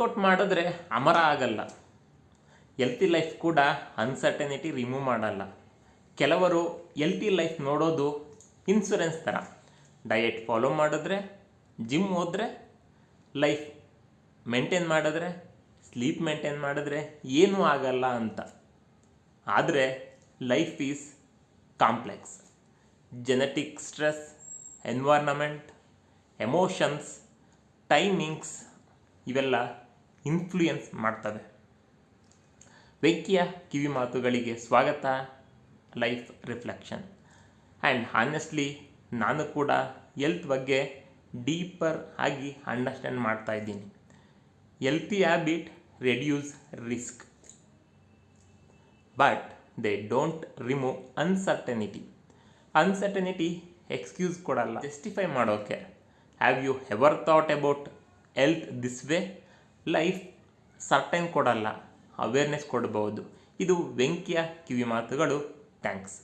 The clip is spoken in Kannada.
ವರ್ಕೌಟ್ ಮಾಡಿದ್ರೆ ಅಮರ ಆಗಲ್ಲ. ಹೆಲ್ತಿ ಲೈಫ್ ಕೂಡ ಅನ್ಸರ್ಟನಿಟಿ ರಿಮೂವ್ ಮಾಡಲ್ಲ. ಕೆಲವರು ಹೆಲ್ತಿ ಲೈಫ್ ನೋಡೋದು ಇನ್ಶೂರೆನ್ಸ್ ಥರ. ಡಯಟ್ ಫಾಲೋ ಮಾಡಿದ್ರೆ, ಜಿಮ್ ಹೋದರೆ, ಲೈಫ್ ಮೇಂಟೈನ್ ಮಾಡಿದ್ರೆ, ಸ್ಲೀಪ್ ಮೇಂಟೈನ್ ಮಾಡಿದ್ರೆ ಏನೂ ಆಗಲ್ಲ ಅಂತ. ಆದರೆ life is complex. Genetic stress, environment, emotions, timings ಇವೆಲ್ಲ ಇನ್ಫ್ಲೂಯೆನ್ಸ್ ಮಾಡ್ತವೆ. ವೆಂಕಿಯ ಕಿವಿ ಮಾತುಗಳಿಗೆ ಸ್ವಾಗತ. Life reflection. ಆ್ಯಂಡ್ ಹಾನೆಸ್ಟ್ಲಿ ನಾನು ಕೂಡ ಹೆಲ್ತ್ ಬಗ್ಗೆ ಡೀಪರ್ ಆಗಿ ಅಂಡರ್ಸ್ಟ್ಯಾಂಡ್ ಮಾಡ್ತಾ ಇದ್ದೀನಿ. Healthy habit reduce risk, but they don't remove uncertainty. Uncertainty excuse ಕೊಡಲ್ಲ, ಜಸ್ಟಿಫೈ ಮಾಡೋಕ್ಕೆ. Have you ever thought about health this way? Life certain ಕೊಡಲ್ಲ, ಅವೇರ್ನೆಸ್ ಕೊಡ್ಬೋದು. ಇದು ವೆಂಕಿಯ ಕಿವಿ ಮಾತುಗಳು. ಥ್ಯಾಂಕ್ಸ್.